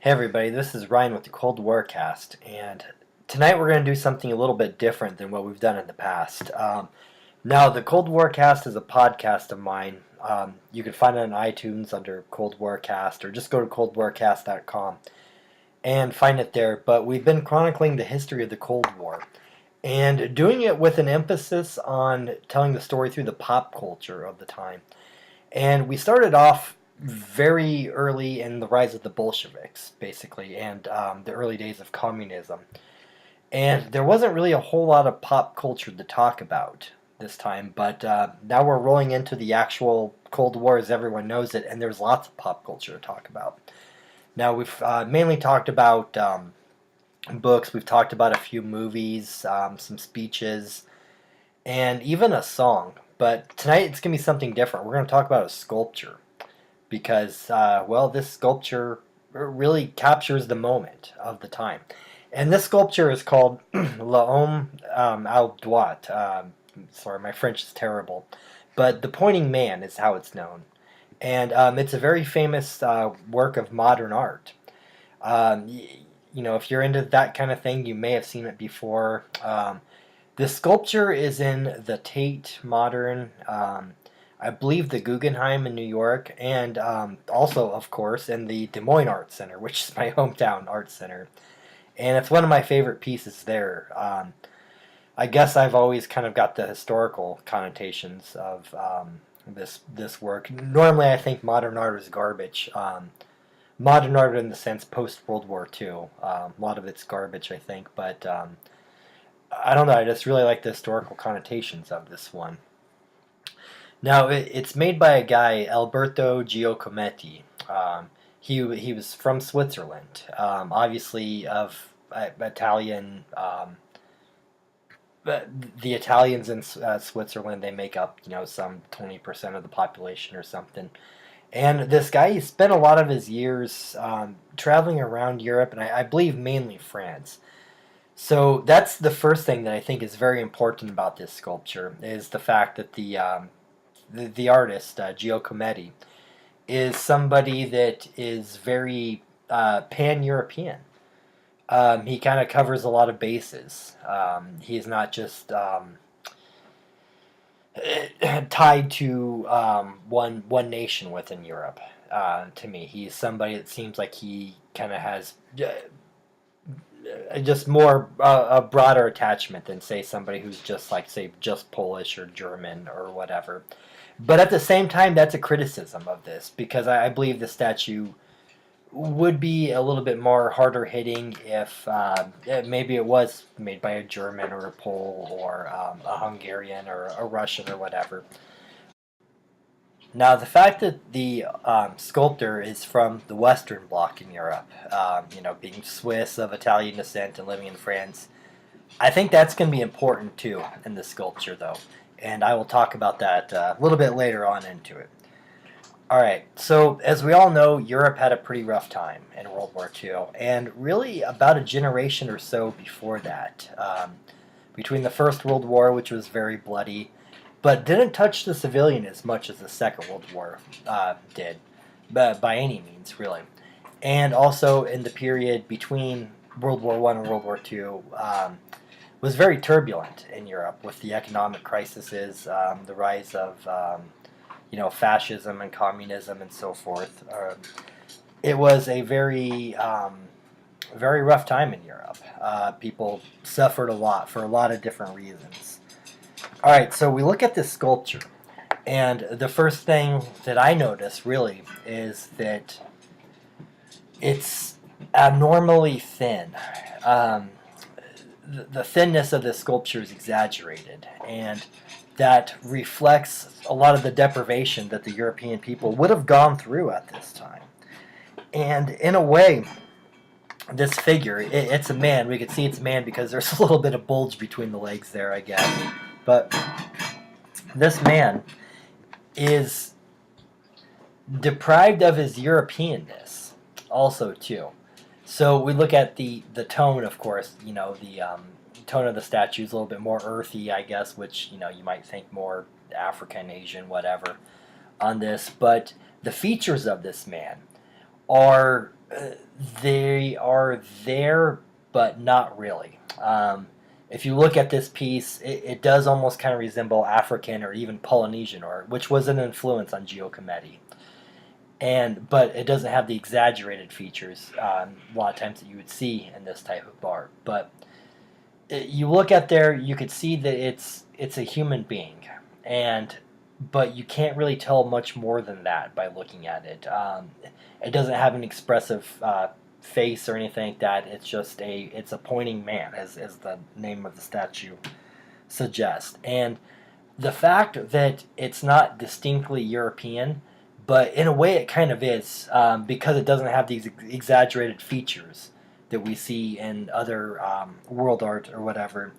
Hey everybody, this is Ryan with the Cold War Cast, and tonight we're going to do something a little bit different than what we've done in the past. Now, the Cold War Cast is a podcast of mine. You can find it on iTunes under Cold War Cast, or just go to coldwarcast.com and find it there. But we've been chronicling the history of the Cold War and doing it with an emphasis on telling the story through the pop culture of the time. And we started off very early in the rise of the Bolsheviks, basically, and the early days of communism. And there wasn't really a whole lot of pop culture to talk about this time, but now we're rolling into the actual Cold War as everyone knows it, and there's lots of pop culture to talk about. Now, we've mainly talked about books, we've talked about a few movies, some speeches, and even a song. But tonight it's going to be something different. We're going to talk about a sculpture because, well, this sculpture really captures the moment of the time. And this sculpture is called L'Homme au Doigt. Sorry, my French is terrible. But the Pointing Man is how it's known. And it's a very famous work of modern art. If you're into that kind of thing, you may have seen it before. This sculpture is in the Tate Modern, I believe the Guggenheim in New York, and also, of course, in the Des Moines Art Center, which is my hometown art center. And it's one of my favorite pieces there. I guess I've always kind of got the historical connotations of this work. Normally, I think modern art is garbage. Modern art in the sense post-World War II. A lot of it's garbage, I think, but I don't know, I just really like the historical connotations of this one. Now, it's made by a guy, Alberto Giacometti. He was from Switzerland, obviously of Italian. The Italians in Switzerland, they make up, some 20% of the population or something. And this guy, he spent a lot of his years traveling around Europe, and I believe mainly France. So that's the first thing that I think is very important about this sculpture is the fact that the artist Giacometti is somebody that is very pan-European. He kind of covers a lot of bases. He's not just tied to one nation within Europe. To me, he's somebody that seems like he kind of has just more a broader attachment than say somebody who's just like say just Polish or German or whatever. But at the same time, that's a criticism of this because I believe the statue would be a little bit more harder hitting if maybe it was made by a German or a Pole or a Hungarian or a Russian or whatever. Now, the fact that the sculptor is from the Western Bloc in Europe, being Swiss of Italian descent and living in France, I think that's going to be important too in the sculpture, though. And I will talk about that a little bit later on into it. Alright, so as we all know, Europe had a pretty rough time in World War II, and really about a generation or so before that. Between the First World War, which was very bloody, but didn't touch the civilian as much as the Second World War did, but by any means, really. And also in the period between World War I and World War II, was very turbulent in Europe with the economic crises, the rise of fascism and communism and so forth. It was a very, very rough time in Europe. People suffered a lot for a lot of different reasons. All right, so we look at this sculpture, and the first thing that I notice really is that it's abnormally thin. The thinness of this sculpture is exaggerated, and that reflects a lot of the deprivation that the European people would have gone through at this time. And in a way, this figure, it's a man. We can see it's a man because there's a little bit of bulge between the legs there, I guess. But this man is deprived of his Europeanness also, too. So we look at the tone, of course, the tone of the statue is a little bit more earthy, I guess, which, you might think more African, Asian, whatever on this. But the features of this man are They are there, but not really. If you look at this piece, it does almost kind of resemble African or even Polynesian art, which was an influence on Giacometti. But it doesn't have the exaggerated features a lot of times that you would see in this type of art. But you look at there, you could see that it's a human being, and but you can't really tell much more than that by looking at it. It doesn't have an expressive face or anything like that. It's a pointing man, as the name of the statue suggests. And the fact that it's not distinctly European, but in a way it kind of is, because it doesn't have these exaggerated features that we see in other world art or whatever,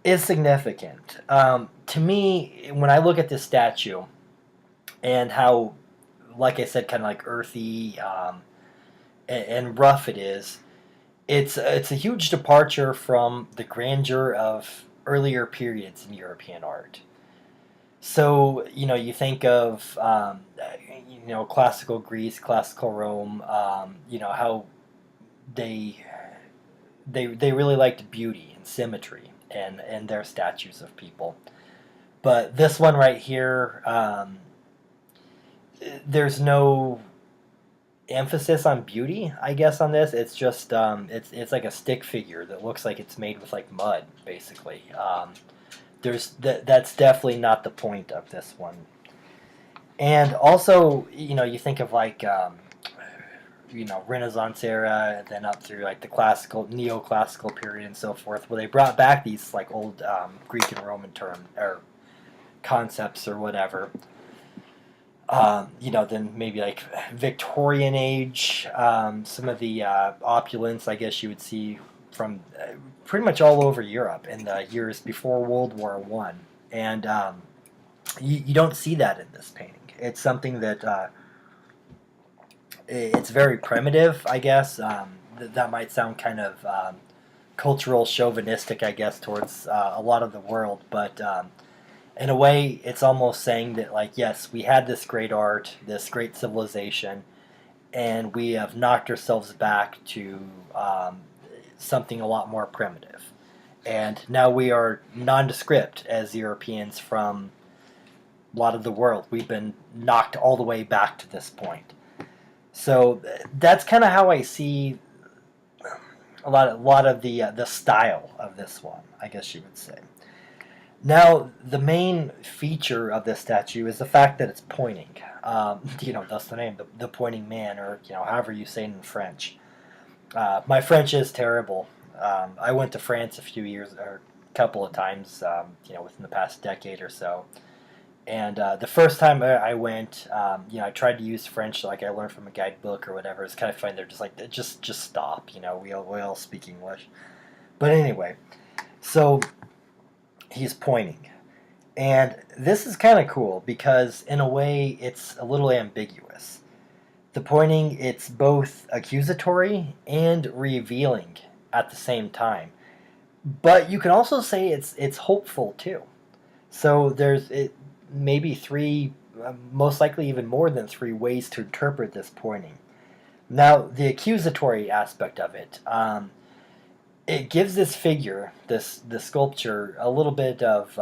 is significant. To me, when I look at this statue and how, like I said, kind of like earthy and rough it is, it's a huge departure from the grandeur of earlier periods in European art. So, you think of, classical Greece, classical Rome, how they, they really liked beauty and symmetry and their statues of people. But this one right here, there's no emphasis on beauty, I guess, on this. It's just, it's like a stick figure that looks like it's made with like mud, basically. That's definitely not the point of this one. And also, you think of like, Renaissance era, and then up through like the classical, neoclassical period, and so forth, where they brought back these like old Greek and Roman term or concepts or whatever. Then maybe like Victorian age, some of the opulence, I guess you would see from pretty much all over Europe in the years before World War One, and you don't see that in this painting. It's something that it's very primitive, I guess. That might sound kind of cultural chauvinistic, I guess, towards a lot of the world, but in a way, it's almost saying that, like, yes, we had this great art, this great civilization, and we have knocked ourselves back to something a lot more primitive. And now we are nondescript as Europeans from a lot of the world. We've been knocked all the way back to this point. So that's kind of how I see a lot of the style of this one, I guess you would say. Now, the main feature of this statue is the fact that it's pointing. That's the name, the pointing man, or however you say it in French. My French is terrible. I went to France a few years, or a couple of times, within the past decade or so. And the first time I went, I tried to use French like I learned from a guidebook or whatever. It's kind of funny. They're just like, just stop. We all speak English. But anyway, so he's pointing. And this is kind of cool because in a way it's a little ambiguous. The pointing, it's both accusatory and revealing at the same time. But you can also say it's hopeful too. So there's maybe three, most likely even more than three ways to interpret this pointing. Now, the accusatory aspect of it, it gives this figure, the sculpture, a little bit of,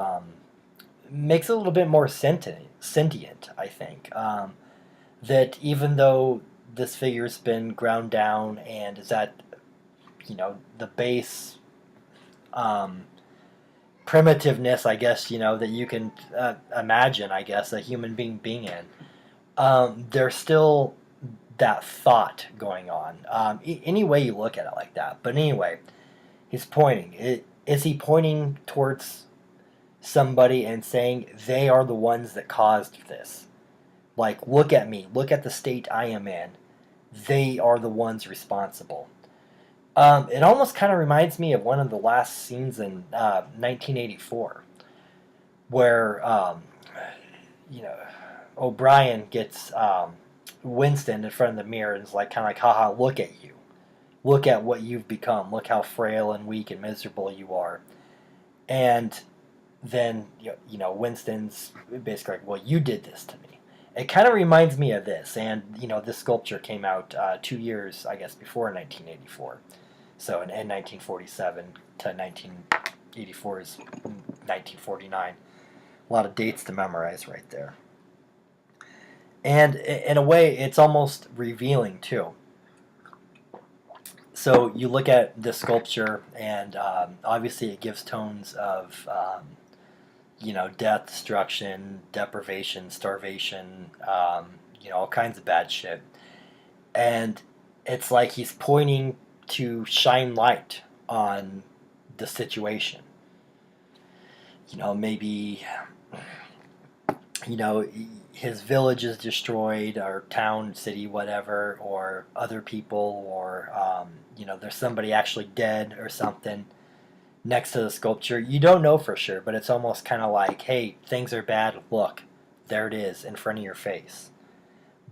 makes it a little bit more sentient, I think. That even though this figure's been ground down and is at, the base primitiveness, I guess, that you can imagine, I guess, a human being in, there's still that thought going on. Any way you look at it like that. But anyway, he's pointing. Is he pointing towards somebody and saying they are the ones that caused this? Like, look at me. Look at the state I am in. They are the ones responsible. It almost kind of reminds me of one of the last scenes in 1984, where O'Brien gets Winston in front of the mirror and is like, kind of like, haha, look at you. Look at what you've become. Look how frail and weak and miserable you are. And then, Winston's basically like, well, you did this to me. It kind of reminds me of this, and this sculpture came out 2 years, I guess, before 1984. So in 1947 to 1984 is 1949. A lot of dates to memorize right there. And in a way, it's almost revealing too. So you look at this sculpture, and obviously it gives tones of death, destruction, deprivation, starvation, all kinds of bad shit. And it's like he's pointing to shine light on the situation. Maybe, his village is destroyed, or town, city, whatever, or other people, or, there's somebody actually dead or something next to the sculpture. You don't know for sure, but it's almost kind of like, hey, things are bad, look, there it is in front of your face.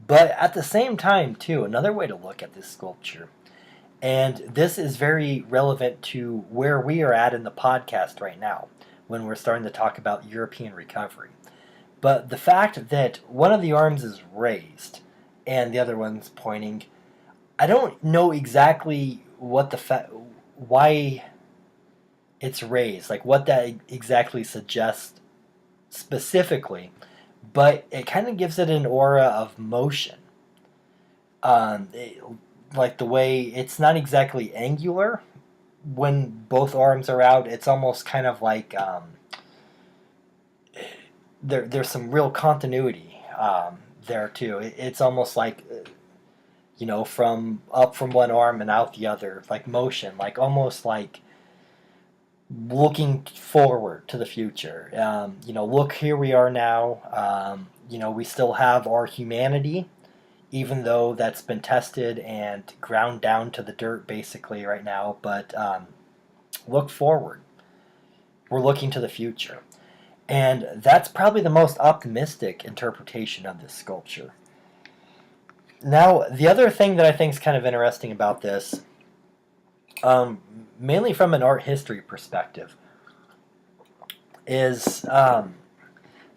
But at the same time, too, another way to look at this sculpture, and this is very relevant to where we are at in the podcast right now, when we're starting to talk about European recovery. But the fact that one of the arms is raised and the other one's pointing, I don't know exactly why it's raised, like what that exactly suggests specifically, but it kind of gives it an aura of motion. Like the way it's not exactly angular when both arms are out. It's almost kind of like there's some real continuity there too. It's almost like from up from one arm and out the other, like motion, like almost like looking forward to the future. Look, here we are now. We still have our humanity, even though that's been tested and ground down to the dirt basically right now. But look forward. We're looking to the future. And that's probably the most optimistic interpretation of this sculpture. Now, the other thing that I think is kind of interesting about this, mainly from an art history perspective, is now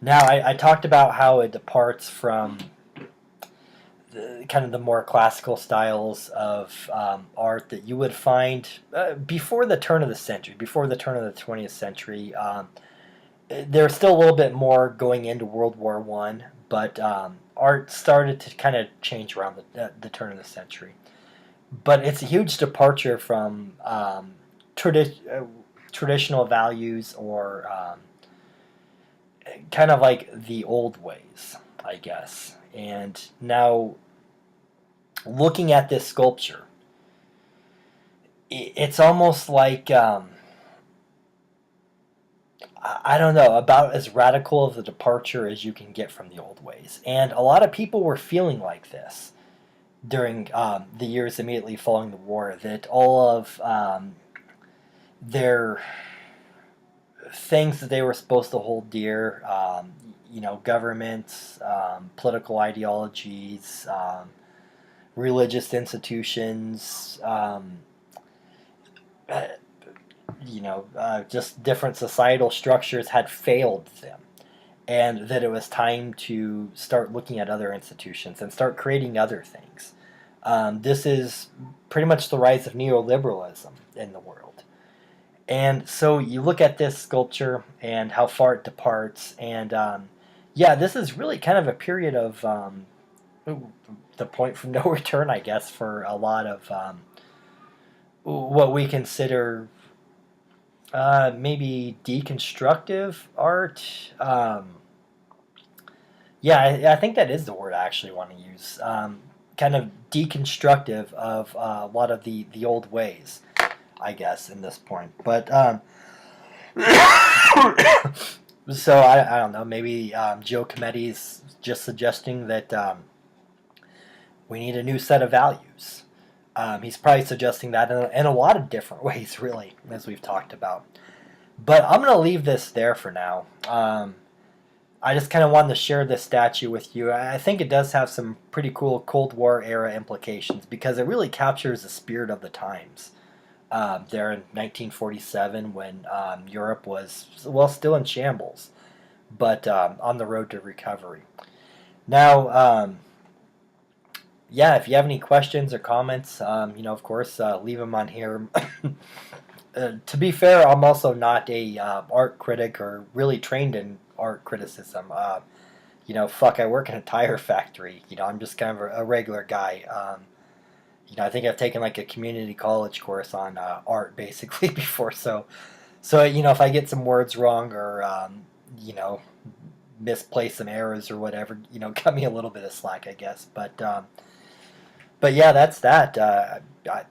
I talked about how it departs from kind of the more classical styles of art that you would find before the turn of the century, before the turn of the 20th century. There's still a little bit more going into World War I, but art started to kind of change around the turn of the century. But it's a huge departure from traditional values, or kind of like the old ways, I guess. And now, looking at this sculpture, it's almost like, I don't know, about as radical of a departure as you can get from the old ways. And a lot of people were feeling like this during the years immediately following the war, that all of their things that they were supposed to hold dear, governments, political ideologies, religious institutions, just different societal structures had failed them, and that it was time to start looking at other institutions and start creating other things. This is pretty much the rise of neoliberalism in the world. And so you look at this sculpture and how far it departs, and this is really kind of a period of the point from no return, I guess, for a lot of what we consider maybe deconstructive art. I think that is the word I actually want to use. Kind of deconstructive of a lot of the old ways, I guess, in this point. But so I don't know. Maybe Giacometti's just suggesting that we need a new set of values. He's probably suggesting that in a lot of different ways, really, as we've talked about. But I'm going to leave this there for now. I just kind of wanted to share this statue with you. I think it does have some pretty cool Cold War era implications, because it really captures the spirit of the times. There in 1947, when Europe was, still in shambles, but on the road to recovery. Now, yeah, if you have any questions or comments, of course, leave them on here. To be fair, I'm also not a art critic or really trained in art criticism. Fuck, I work in a tire factory. I'm just kind of a regular guy. I think I've taken like a community college course on art basically before. So if I get some words wrong or you know, misplace some errors or whatever, cut me a little bit of slack, I guess. But yeah, that's that.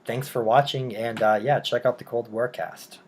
Thanks for watching, and yeah, check out the Cold War cast.